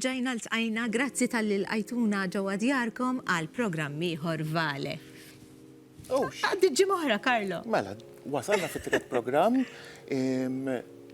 ġajna l-tqajna grazzi tal-li l-qajtuna ġewwa djarkom għal programm ieħor Vale. Għaddi ġimgħa oħra, Karlo. Mela, wasalna fit-tielet programm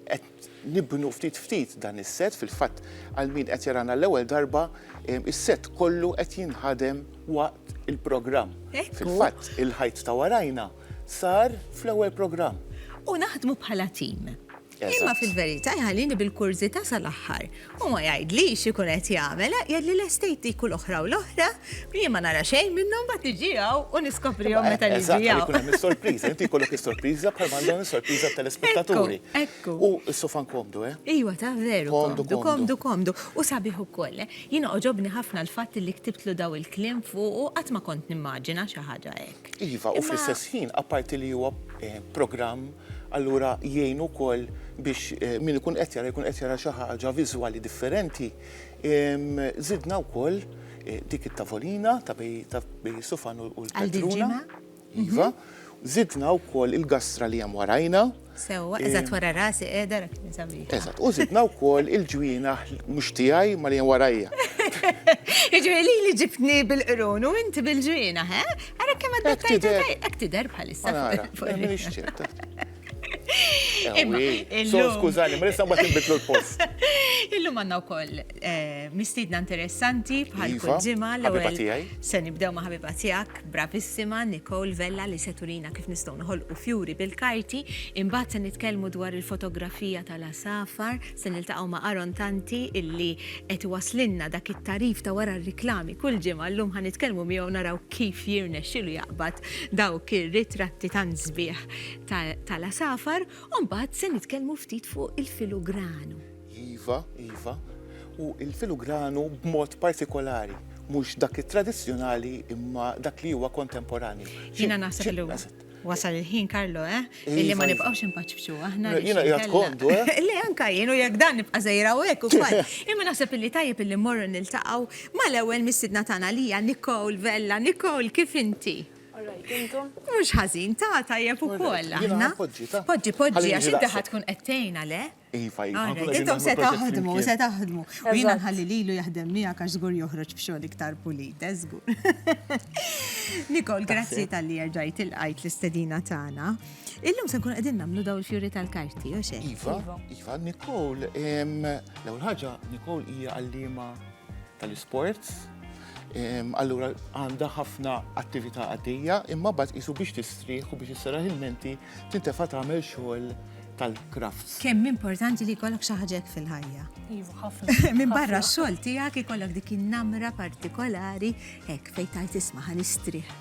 qed nibnu ftit dan is-set fil-fatt għal min qed jarana l-ewwel darba is-set kollu qed jinħadem waqt il-programm. Fil-fatt il-ħajt ta' warajna sar fl-ewwel programm. U naħdmu bħala tim. Imma fil-verità jħallini bil-kurzita sal-aħħar. U ma jgħidlix ikun qed jagħmel, jgħidli l-estate jkun l-oħra u l-oħra, jien ma nara xejn minnhom bad niġijaw u niskoprihom meta niġijaw. Eżatt, hemm is-sorpriża, inti jkollok is-sorpriża bħal m'għandhom is-sorpriża tal-ispettaturi. Ekku. U s-sofan komdu, Iwa, ta' veru, komdu. U sabiħ ukoll, jiena oġobni ħafna l-fatt li ktibtlu daw il-kliem fuq u qatt ma kont nimmaġina xi ħaġa hekk. Iva, u fl-istess ħin, apparti li huwa programm, allura jgħin ukoll biex min ikun qed jara xi ħaġa viżwali differenti. Żidna wkoll dik it-tavolina ta' bej Sofan u l-Petruna. Iva, żidna wkoll il-gastra li hemm warajna. Sewwa, eżatt wara rasi qiegħda rak nisabi. Eżatt, u żidna wkoll il-ġwiena mhux tiegħi ma li hemm warajja. Jiġifieri li ġibtni bil-qrun u inti bil-ġwiena, ħa? Ara kemm għaddettajt hekk tidher bħalissa. So, skużani, ma nista' mbagħad inbidlu l-post. Illum għandna wkoll mistiedna interessanti bħal kull ġimgħa l-ewwel se nibdew ma' ħabiba tiegħek bravissima Nicole Vella li se turina kif nistgħu noħolqu fjuri bil-karti, imbagħad se nitkellmu dwar il-fotografija tal-asafar, se niltaqgħu ma' Aron Tanti illi qed iwaslilna dak it-tarif ta' wara r-riklami kull ġimgħa llum ħanitkellmu miegħu naraw kif jirnexxielu jaqbad dawk ir-ritratti tan sbieħ tal-asafar. U mbagħad se nitkellmu ftit fuq il-filugranu. Iva. U il-filugranu b'mod partikolari, mhux dak it-tradizzjonali imma dak li huwa kontemporanju. Jiena naħseb li wasal il-ħin, Karlo, illi ma nibqgħux impaċċbxu aħna. Jiena qiegħed kondu, Illi anke jien u jekk dan nibqa' żejra u hekk ukoll. Imma naħseb illi tajjeb illi mmorru niltaqgħu mal-ewwel mistiedna tagħna li hija Nicole Vella. Nicole, kif inti? Mux ħażin, tajjeb ukoll aħna. Poġġi, għax inti ħadkun qedtejna le? Iva. Intom se taħdmu. U jiena nħalli lilu jaħdem miegħek għax żgur joħroġ b'xogħol iktar pulit, żgur. Nicole, grazzi tal-li rġajt il-qajt l-istedina tagħna. Illum se nkun qegħdin nagħmlu daw il-fjuri tal-karti, u xejn? Iva, Nicole, l-ewwel ħaġa, Nicole hija għalliema tal-isports. Allura għandha ħafna attività għaddejja, imma bad qisu biex tistrieħ u biex isseraħ il-menti tintefa' tagħmel xogħol tal-crafts. Kemm importanti li jkollok xi ħaġa fil-ħajja. Iva, ħafna. Minn barra x-xogħol tiegħek ikollok dik in-namra partikolari hekk fejn tajt isma' ħanistrieħ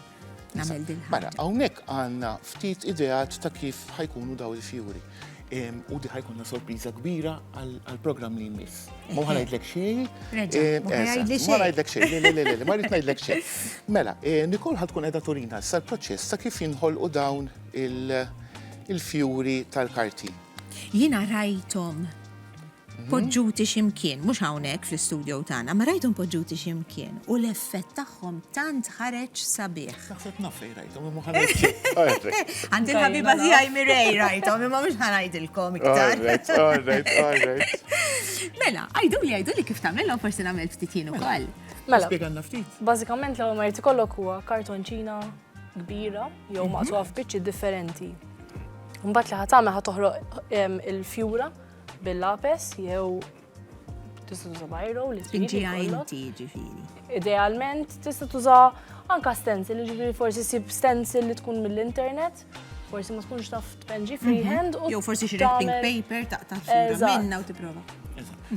nagħmel din ħaġa. Mela, hawnhekk għandna ftit ideat ta' kif ħajkunu daw il-fjuri. U di ħajkunna sorpriża kbira għal-programm li jmiss. Ma ħanajdlek xejn. Ma ngħidlek xejn, ma rrid ngħidlek xejn. Mela, Nicole ħadkun qiegħda turina issa l-proċess ta' kif jinħolqu dawn il-fjuri tal-karti. Jiena rajthom poġġuti x'imkien, mhux hawnhekk fl-istudio tagħna, ma rajthom poġġuti x'imkien u l-effett tagħhom tant ħareġ sabiħ. Naħseb naf fejn rajthom imma ħanajdlek. Għandi l-ħabiba tiegħi Mirej rajthom imma mhux ħanajdilkom iktar. Alright. Mela, għajdu li kif tagħmilhom forsi nagħmel ftit jien ukoll. Mela, Spjegalna ftit. bażikament l-ewwel ma jrid ikollok huwa kartonċina kbira jew maqtuha f'biċċi differenti. Mbagħad li ħadd toħroq il-fjura bil-lapes jew tista' tuża bajro li Inġija inti ġifieri. Idealment tista' tuża anke stencil, ġifieri forsi ssib stencil li tkun mill-internet, forsi ma tkunx taf tpenġi freehand u Jew forsi xi wrapping paper taqta' fjura minna u tipprova.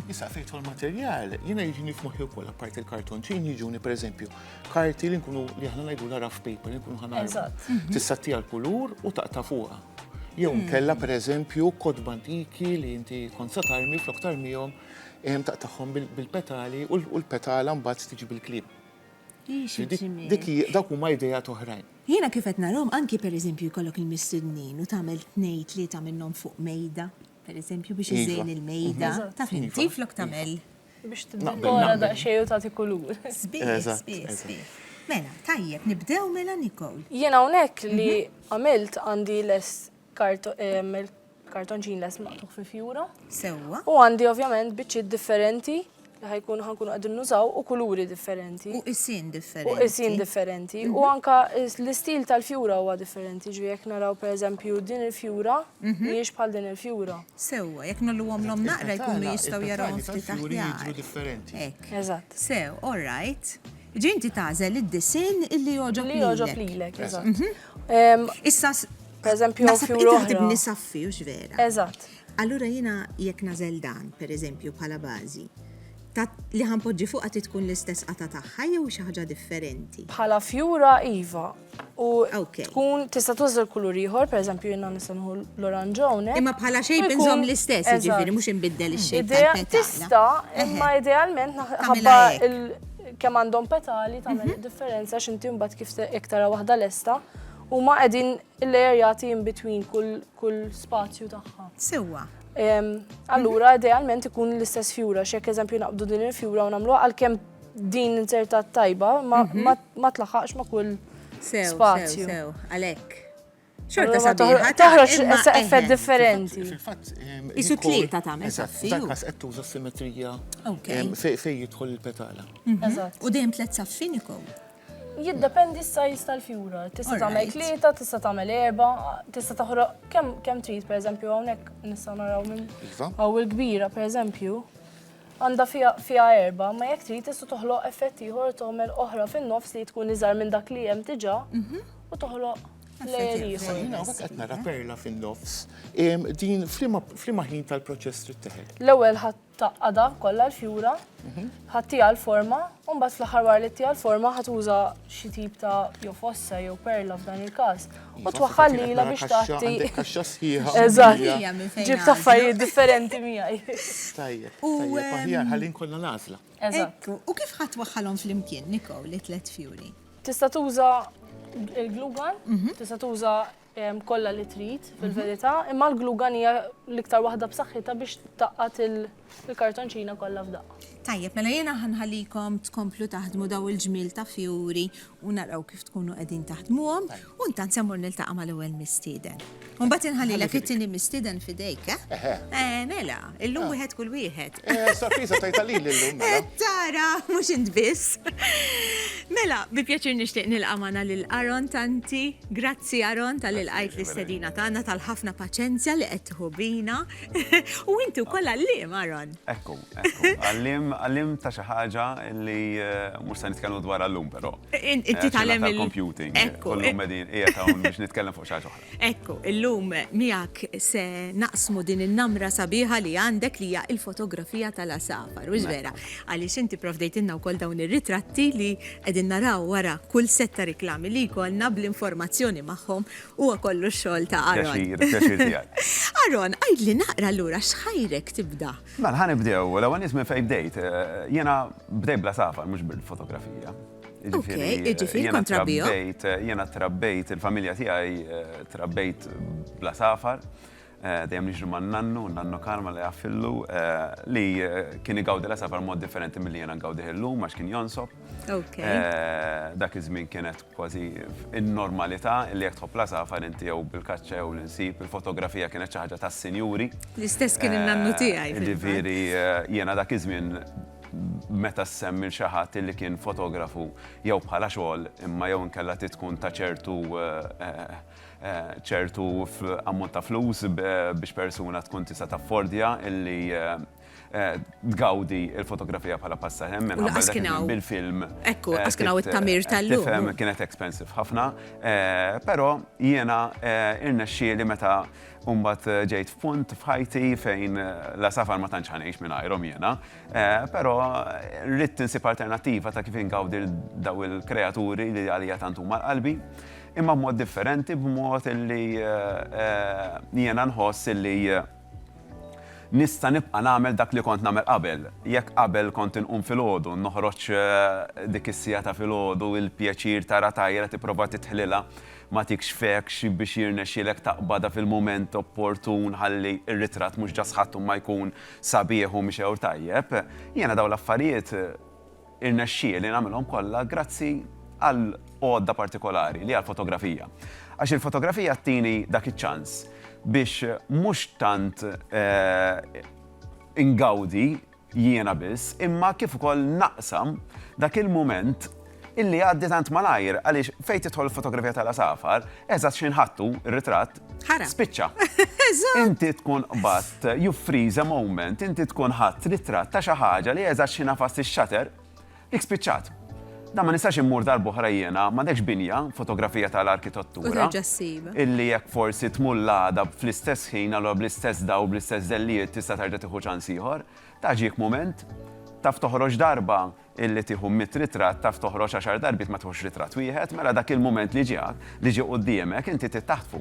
Issa fejt l-materjal, jiena jiġini f'moħħi wkoll apart il-kartonċin jiġuni pereżempju karti li nkunu li aħna ngħidula rough paper li nkunu ħanarbu. Tista' tija l-kulur u taqta' fuqha. Jew nkella pereżempju kodba antiki li inti kont sa tarmi flok tarmihom taqtagħhom bil-petali u l-petala mbagħad tiġi bil-klieb. Dak huma idejat oħrajn. Jiena kif qed narhom anki pereżempju jkollok il-mistednin u tagħmel tnejn tlieta minnhom fuq mejda, pereżempju biex iżejn il-mejda. Taf inti flok tagħmel biex tiddekora daqsxejn u tagħti kulur. Sbieħ. Mela, tajjeb, nibdew mela Nicole. Jiena hawnhekk li għamilt għandi kartonċin les maqtuħ fi fjura. Sewwa. U għandi ovvjament biċċiet differenti ħajkun ħankunu qegħdin nużaw u kuluri differenti. U isin differenti. U isin differenti. U anka l-istil tal-fjura huwa differenti. Ġi jekk naraw pereżempju din il-fjura mhijiex bħal din il-fjura. Sewwa, jekk nagħmluhom naqra jkunu jistgħu jarawhom ftit aħjar. differenti. Eżatt. Sew, all right. Ġinti tażel id-disin illi joġob Li joġob lilek, eżatt. Issa, Pereżempju fjura oħra. taħdib nisaffi, ux vera. Eżatt. Allura jina jekk nażel dan, per eżempju, bħala bażi, li ħanpoġġi fuqha tkun l-istess qata tagħha jew xi ħaġa differenti. Bħala fjura iva. U Okay. tkun tista' tuża l-kulur ieħor, pereżempju jiena nista' nħu l-oranġone. Imma bħala xejn inżomm l-istess, jiġifieri mhux inbiddel ix-xejn Idea tal-petala. tista' imma idealment ħabba kemm għandhom petali tagħmel differenza x'inti mbagħad kif iktar waħda lesta huma qegħdin il-lejer jagħti in between kull spazju tagħha. Sewwa. Allura idealment ikun l-istess fjura, x'jekk eżempju naqbdu din il-fjura u nagħmluha għalkemm din insertat tajba ma tlaħħaqx ma' kull spazju. Sew, għalhekk. Xorta sabiħa. Toħroġ effett differenti. Fil-fatt, Isu tlieta tagħmel saffi. Dak qed tuża simetrija fejn jidħol il-petala. Eżatt. U dejjem tliet saffi Nikol. Jiddependi s-sajz tal-fjura. Tista' tagħmel tlieta, tista' tagħmel erba', tista' taħroq kemm trid pereżempju hawnhekk nistgħu naraw minn hawn il-kbira pereżempju. Għandha fiha erba', ma jekk trid tista' toħloq effett ieħor tagħmel oħra fin-nofs li tkun iżgħar minn dak li hemm diġà u toħloq lejer ieħor. Jina għak qed nara perla fin-nofs. Din f'liema ħin tal-proċess trid teħel. L-ewwel ħadd taqqada kollha l-fjura, ħaddija l-forma, u mbagħad fl-aħħar wara li tija l-forma ħatuża xi tip ta' jew fossa jew perla f'dan il-każ. U twaħħallila biex tagħti. Kaxxa sħiħa. Eżatt. Ġib affarijiet differenti miegħi. Tajjeb, aħjar ħalli nkollna nagħżla. Eżatt. U kif ħadd waħħalhom flimkien Nikol li tliet fjuri? Tista' tuża il-glugan, tista' tuża kollha li trid fil-verità, imma l-glugan hija l-iktar waħda b'saħħitha biex taqqat il-kartonċina kollha f'daqqa. Tajjeb, mela jiena ħanħallikom tkomplu taħdmu daw il-ġmil ta' fjuri u naraw kif tkunu qegħdin taħdmuhom u ntant semmur niltaqa' mal-ewwel mistieden. U mbagħad inħallilek it-tieni mistieden f'idejk, mela, illum wieħed kull wieħed. Sorpriża tajta lili llum mela. Tara, mhux int biss. Mela, bi pjaċir nixtieq nilqa' magħna lil Aron Tanti. Grazzi Aron tal-ilqajt l-istedina tagħna tal-ħafna paċenzja li qed tieħu bina. U inti wkoll għalliem Aron. Ekku, għallim ta' xi ħaġa li mhux se nitkellmu dwar għallum però. Inti tagħlem il-computing. Kollhom qegħdin qiegħed hawn biex nitkellem fuq xi ħaġa oħra. Ekku, illum miegħek se naqsmu din in-namra sabiħa li għandek li hija l-fotografija tal-asafar, u vera. Għaliex inti provdejtilna wkoll dawn ir-ritratti li qegħdin naraw wara kull setta riklami li jkollna bl-informazzjoni magħhom huwa kollu x-xogħol ta' Aron. Pjaċir tiegħek. Aron, għajdli naqra allura x'ħajrek tibda? Mela ħanibdew, l-ewwel nies minn fejn bdejt. Jiena bdejt bla safar mhux bil-fotografija. Ġifieri kontra bio. Jiena trabbejt il-familja tiegħi trabbejt bla safar. Dejjem niġru man nannu Karma li għaffillu li kien igawdi l-safar mod differenti milli jiena ngawdi illum għax kien jonsob. Dak iż-żmien kienet kważi in-normalità li jekk tħobb l-safar inti jew bil-kaċċa jew l-insib, il-fotografija kienet xi ħaġa tas-sinjuri. L-istess kien in-nannu tiegħi. Ġifieri jiena dak iż-żmien meta semmi xi ħadd li kien fotografu jew bħala xogħol imma jew inkella tkun ta' ċertu ammont ta' flus biex persuna tkun tista' taffordja illi tgawdi il-fotografija bħala passatem minħabba bil-film. Ekku, għaskinaw it-tamir tal-lum. Tifhem kienet expensive ħafna, però jiena irnexxieli meta mbagħad ġejt f'punt f'ħajti fejn la safar ma tantx ħanejx mingħajrhom jiena, però rrid insib alternattiva ta' kif ingawdi daw il-kreaturi li għalija tant huma qalbi, imma b'mod differenti b'mod li jiena nħoss li nista' nibqa' nagħmel dak li kont nagħmel qabel. Jekk qabel kont inqum filgħodu, noħroġ dik is-sija ta' filgħodu, il-pjaċir tara tajra tipprova titħlilha ma tikx fekx biex jirnexxielek taqbada fil-mument opportun ħalli r-ritratt mhux ġas ħadd ma jkun sabiħ u mixew tajjeb. Jiena dawn l-affarijiet irnexxieli nagħmilhom kollha grazzi għal għodda partikolari li għal fotografija. Għax il-fotografija tini dak iċ-ċans biex mhux tant ingawdi jiena biss, imma kif ukoll naqsam dak il-moment illi għaddi tant malajr għaliex fejn tidħol fotografija tal-Asafar, eżatt xinħattu ir-ritratt spiċċa. Inti tkun qatt, you freeze a moment, inti tkun ħadd ritratt ta' xi ħaġa li eżatt xinafas ix-xater dik spiċċat. Da ma nistax immur darb'oħra jiena m'għandekx binja fotografija tal-arkitettura. Illi jekk forsi tmullada fl-istess ħin allura bl-istess daw bl-istess dellijiet tista' terġa' tieħu ċans ieħor, taġik mument taf toħroġ darba illi tieħu 100 ritratt taf toħroġ 10 darbit ma tieħux ritratt wieħed, mela dak il-mument li ġie quddiemek inti tittaħtfu.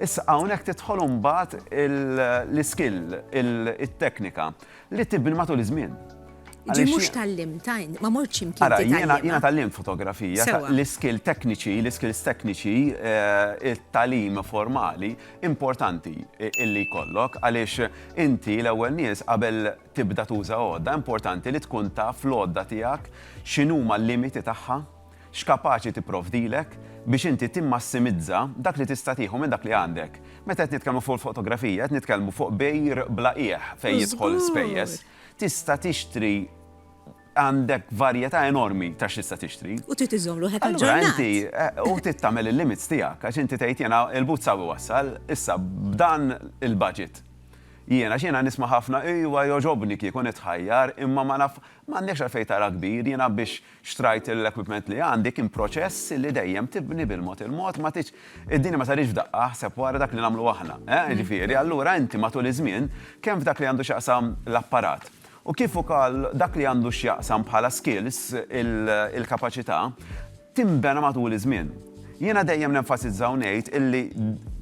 Issa hawnhekk tidħol imbagħad l-iskill, it-teknika li tibni matul iż-żmien. Ġi mhux tal-lim ma mortx imkien titgħallem. Jiena tal-lim fotografija, l-iskill tekniċi, l-iskills tekniċi, it-talim formali importanti illi jkollok għaliex inti l-ewwel nies qabel tibda tuża għodda importanti li tkun taf l-għodda tiegħek x'inhuma l-limiti tagħha, x'kapaċi tipprovdilek biex inti timmassimizza dak li tista' tieħu minn dak li għandek. Meta qed nitkellmu fuq il-fotografija, qed nitkellmu fuq bejr bla qiegħ fejn jidħol spejjeż. Tista' tixtri għandek varjetà enormi ta' x'tista' tixtri. U trid iżomlu ħed il-ġurnat. U trid tagħmel il-limits tiegħek għax inti tgħid jiena il-but sawi wassal, issa b'dan il-budget. Jiena nisma' ħafna ejwa joġobni kieku nitħajjar imma ma naf m'għandekx għalfejn tara kbir jiena biex xtrajt l-equipment li għandi kien proċess li dejjem tibni bil-mod il-mod ma tiġ id-dinja ma sarix f'daqqa ħseb wara dak li nagħmlu aħna. Ġifieri allura inti matul iż-żmien kemm f'dak li għandu x'jaqsam l-apparat. U kif ukoll dak li għandu x'jaqsam bħala skills il-kapaċità timbena matul iż-żmien. Jiena dejjem nenfasizzaw ngħid illi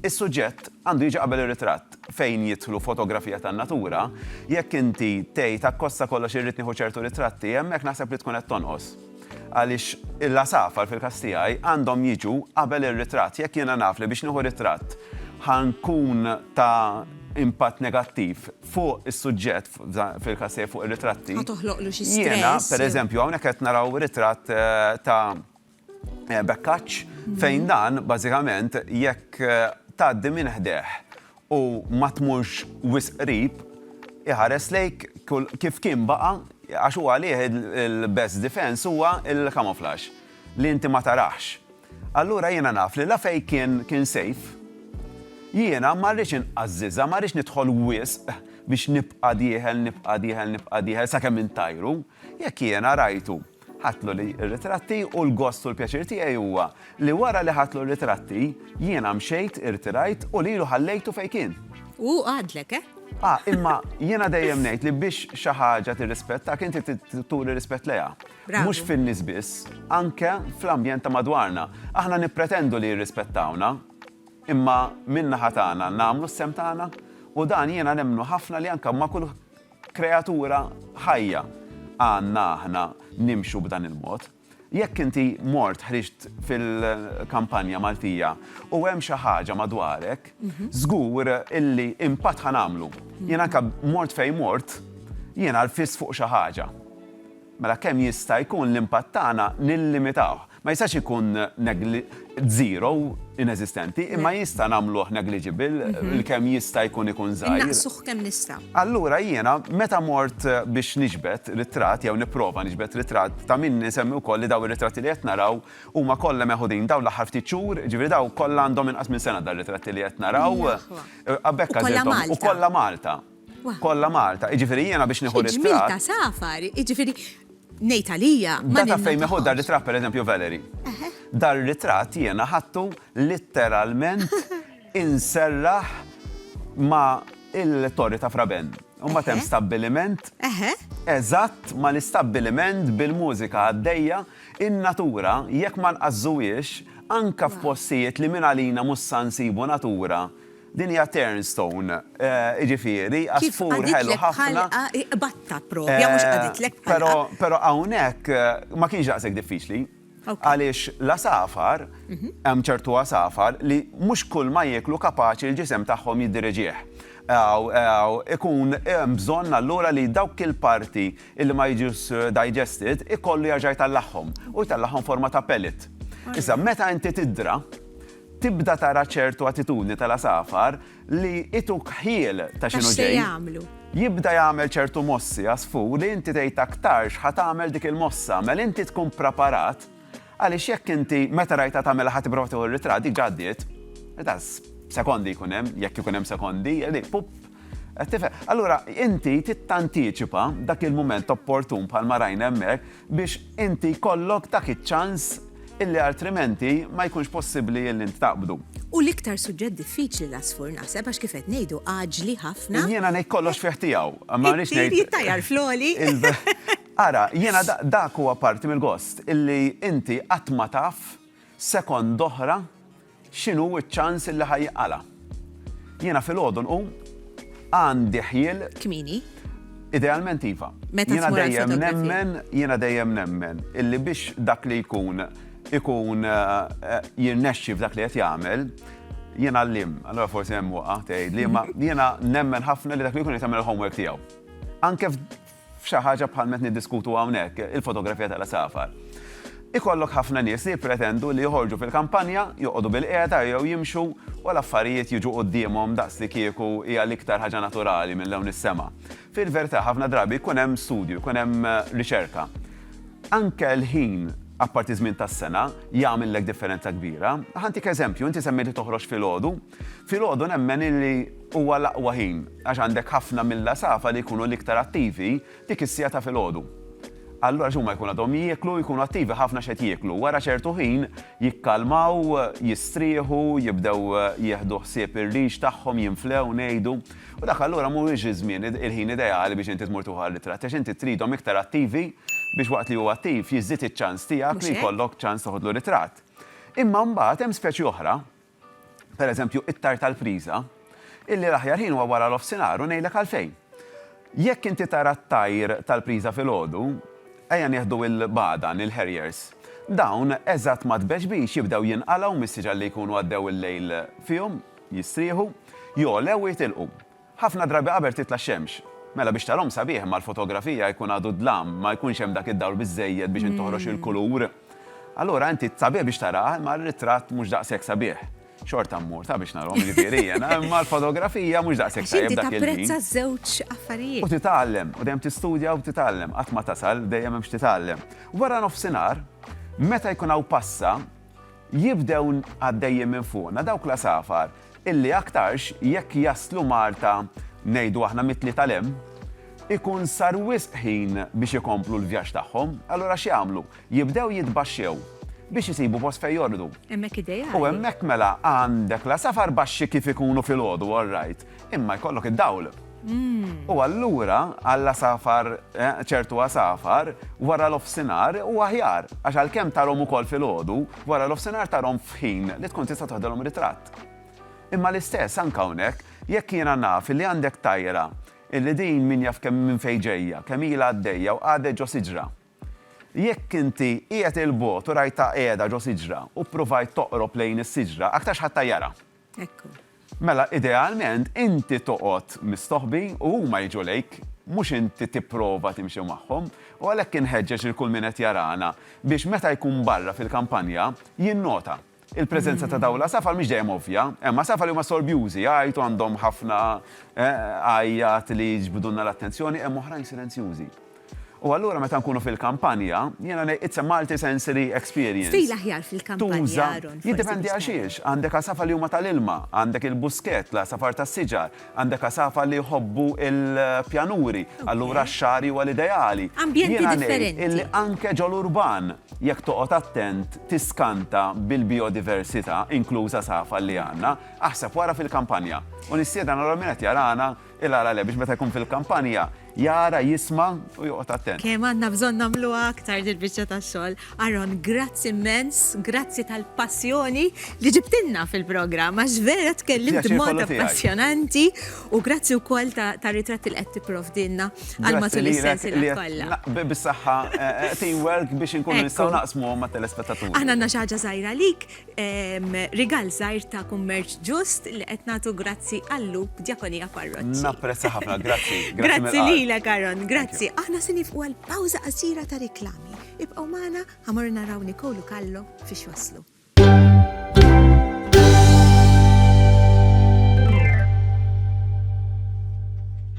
is-suġġett għandu jiġi qabel ir-ritratt fejn jidħlu fotografija tan-natura, jekk inti tgħid akkosta kollox irrid nieħu ċertu ritratti hemmhekk naħseb li tkun qed tonqos. Għaliex il-Asafar fil-każ tiegħi għandhom jiġu qabel ir-ritratt jekk jiena naf li biex nieħu ritratt ħankun ta' impatt negattiv fuq is-suġġett fil-każ tiegħi fuq ir-ritratti. Jiena pereżempju hawnhekk qed naraw ritratt ta' Bekkaċ fejn dan bażikament jekk tgħaddi minn ħdeħ u ma tmurx wisq qrib iħares lejk kif kien baqa' għax huwa għalih il-best defense huwa il-camouflage li inti ma tarax. Allura jiena naf li la fejn kien safe jiena ma rridx inqażżiżha, ma rridx nidħol wisq biex nibqa' dieħel sakemm intajru, jekk jiena rajtu ħatlu li r-ritratti u l-gost u l-pjaċir tiegħi huwa li wara li ħatlu r-ritratti jiena mxejt, irtirajt u lilu ħallejtu fejn kien. U għadlek, imma jiena dejjem ngħid li biex xi ħaġa tirrispettak inti turi rispett lejha. Mhux fin-nies biss, anke fl-ambjent ta' madwarna. Aħna nippretendu li jirrispettawna, imma min-naħa tagħna nagħmlu s-sem tagħna u dan jiena nemmnu ħafna li anke ma' kull kreatura ħajja għandna aħna nimxu b'dan il-mod. Jekk inti mort ħriġt fil-kampanja Maltija u hemm xi ħaġa madwarek, żgur illi impatt ħanamlu. Jien anke mort fejn mort, jiena l-fis fuq xi ħaġa. Mela kemm jista' jkun l-impatt tagħna nillimitaw. Ma jistax ikun zero inesistenti, imma jista' nagħmluh negligible kemm jista' jkun żgħir. Innaqsuh kemm nista'. Allura jiena meta mort biex niġbed ritratt jew nipprova niġbed ritratt ta' min nisemmi wkoll li daw ir-ritratti li qed naraw huma kollha meħudin daw l-aħħar ftit xhur, ġifieri daw kollha għandhom inqas minn sena dar-ritratti li qed naraw. U kollha Malta. Kollha Malta. Jiġifieri jiena biex nieħu ritratt. Ġmilta Safar, jiġifieri ngħid għalija. Data fejn meħud dar ritratt pereżempju Valerie. Dar ritratt jiena ħattu letteralment inserraħ ma' il-torri ta' Fraben. Mbagħad hemm stabbiliment eżatt ma' l-istabbiliment bil-mużika għaddejja in-natura jekk ma nqażżuhiex anke f'postijiet li minn għalina mhux se nsibu natura. Din hija turnstone, jiġifieri għasfur ħelu ħafna. Batta propja mhux qaditlek bħalqa. Però hawnhekk ma kienx daqshekk diffiċli. Għaliex l-asafar, hemm ċertu asafar li mhux kull ma jieklu kapaċi l-ġisem tagħhom jiddiriġih. Ikun bżonn allura li dawk il-parti illi ma jiġux digested ikollu jerġa' jtallagħhom u jtallagħhom forma ta' pellet. Issa meta inti tidra tibda tara ċertu attitudni tal-asafar li ituk ħiel ta' xinu X'se ġej. jagħmlu? Jibda jagħmel ċertu mossi għasfu li inti tgħid aktarx ħatamel dik il-mossa, mel inti tkun preparat għaliex jekk inti meta rajta tagħmel ħadd tipprova tieħu r-ritratt dik ġaddiet, sekondi jkun hemm, jekk ikun hemm sekondi, pup. Allura, inti tittantiċipa dak il-moment opportun bħalma rajna hemmhekk biex inti kollok dak iċ-ċans illi altrimenti ma jkunx possibbli illi inti taqbdu. U l-iktar suġġett diffiċli l-asfur naħseb għax kif qed ngħidu għaġli ħafna. Jiena ngħid kollox fih tiegħu. Ma rridx ngħid. Jittajjar floli. Ara, jiena dak huwa parti mill-gost illi inti qatt ma taf sekond oħra x'inhu ċ-ċans illi ħajqala. Jiena fil-għodu nqum għandi ħiel. Kmini? Idealment iva. Jiena dejjem nemmen illi biex dak li ikun jirnexxi f'dak li qed jagħmel, jiena għallim, allura forsi hemm waqgħa tgħid li ma jiena nemmen ħafna li dak li jkun qed jagħmel il-homework tiegħu. Anke f'xi ħaġa bħal meta niddiskutu hawnhekk il-fotografija tal-asafar. Ikollok ħafna nies li jippretendu li joħorġu fil-kampanja, joqogħdu bil-qiegħda jew jimxu u l-affarijiet jiġu qudiemhom daqs li kieku hija l-iktar ħaġa naturali minn hawn is-sema. Fil-verità ħafna drabi jkun hemm studju, jkun hemm riċerka. Anke l-ħin apparti żmien tas-sena jagħmellek differenza kbira. Ħantik eżempju, inti semmejti toħroġ filgħodu. Filgħodu nemmen li huwa l-aqwa ħin għax għandek ħafna mill-asafa li jkunu l-iktar attivi dik is-sija ta' filgħodu. Allura x'huma jkunu għadhom jieklu, jkunu attivi ħafna x'qed jieklu. Wara ċertu ħin jikkalmaw, jistrieħu, jibdew jieħdu ħsieb ir-riġ tagħhom, jinflew, ngħidu. U dak allura mhuwiex iż-żmien il-ħin ideali biex inti tmur tuħu għar-ritratt, għax inti tridhom iktar attivi biex waqt li huwa attiv jiżdied iċ-ċans tiegħek li jkollok ċans toħodlu ritratt. Imma mbagħad hemm speċi oħra, pereżempju it-tar tal-priża, illi l-aħjar ħin huwa wara l-offsinar u ngħidlek għalfejn. Jekk inti tara t-tajr tal-priża filgħodu, ejja nieħdu il-badan, il-harriers. Dawn eżatt ma tbex biex jibdew jinqalgħu mis-siġar li jkunu għaddew il-lejl fihom, jistrieħu, jolew u jitilqu. Ħafna drabi qabel titla' x-xemx. Mela biex tarhom sabiħ ma l-fotografija jkun għadu dlam, ma jkunx hemm dak id-dawl biżżejjed biex intoħroġ il-kulur. Allura inti sabiħ biex tarah, ma r-ritratt mhux daqshekk sabiħ. Xorta mmur ta' biex narhom ġifieri, imma l-fotografija mhux daqshekk tajjeb dak il-ħin. Inti tapprezza żewġ affarijiet. U titgħallem, u dejjem tistudja u titgħallem, qatt ma tasal dejjem hemmx titgħallem. Wara nofsinhar, meta jkun hawn passa, jibdew għaddejjin minn fuqna dawk l-asafar illi aktarx jekk jaslu Malta ngħidu aħna mitli tal-hemm, ikun sar wisq ħin biex ikomplu l-vjaġġ tagħhom, allura x'jagħmlu? Jibdew jitbaxxew biex isibu post fejn jordu. Hemmhekk ideali. U hemmhekk mela għandek l-asafar baxxi kif ikunu filgħodu, all right, imma jkollok id-dawl. U allura għall-asafar, ċertu asafar, wara l-offsinar u aħjar, għax għalkemm tarhom ukoll filgħodu, wara l-offsinar tarhom f'ħin li tkun tista' toħdilhom ritratt. Imma l-istess anke hawnhekk, jekk jiena naf li għandek tajra illi din min jaf kemm minn fejn ġejja, kemm ilha għaddejja u għadet ġo siġra. Jekk inti qiegħed il-bogħod u rajta qiegħda ġo siġra u pprovajt toqrob lejn is-siġra, aktarx ħadd jara. Ekku. Mela idealment inti toqgħod mistoħbi u huma jiġu lejk, mhux inti tipprova timxi magħhom, u għalhekk inħeġġeġ il kull min qed jarana biex meta jkun barra fil-kampanja jinnota. Il-preżenza ta' dawla safar mhix dejjem ovvja, imma safar li huma sorbjużi, għajtu għandhom ħafna għajjat li jġbdunna l-attenzjoni, hemm oħrajn silenzjużi. U allura meta nkunu fil-kampanja, jiena ngħid it's a multi-sensory experience. Fejn aħjar fil-kampanja, Aaron? Jiddependi għaxiex, għandek asafar li huma tal-ilma, għandek il-busket, l-asafar tas-siġar, għandek asafar li jħobbu il-pjanuri, allura x-xari huwa l-ideali. Ambjenti differenti. Illi anke ġol-urban, jekk toqgħod attent tiskanta bil-biodiversità, inkluża asafar li għandna, aħseb wara fil-kampanja. U nistieden normalment qed jarana il-għara biex meta jkun fil-kampanja jara, jisma u joqgħod attent. Kemm għandna bżonn nagħmluha aktar dil-biċċa tax-xogħol. Aaron, grazzi immens, grazzi tal-passjoni li ġibtilna fil-programm għax vera tkellimt b'mod appassjonanti u grazzi wkoll tar-ritratti li qed tipprovdilna għal matul is-sensiela kollha. Bis-saħħa teamwork biex inkunu nistgħu naqsmu mat-telespettaturi. Aħna għandna xi ħaġa żgħira lik, rigal żgħir ta' kummerċ ġust li qed nagħtu grazzi għall-lup Djakonija Parroċċi. Napprezza ħafna, grazzi. Grazzi lilek, Aaron, grazzi. Aħna se nifqu għal pawża qasira ta' riklami. Ibqgħu magħna ħamor naraw Nikolu Kallo fiex waslu.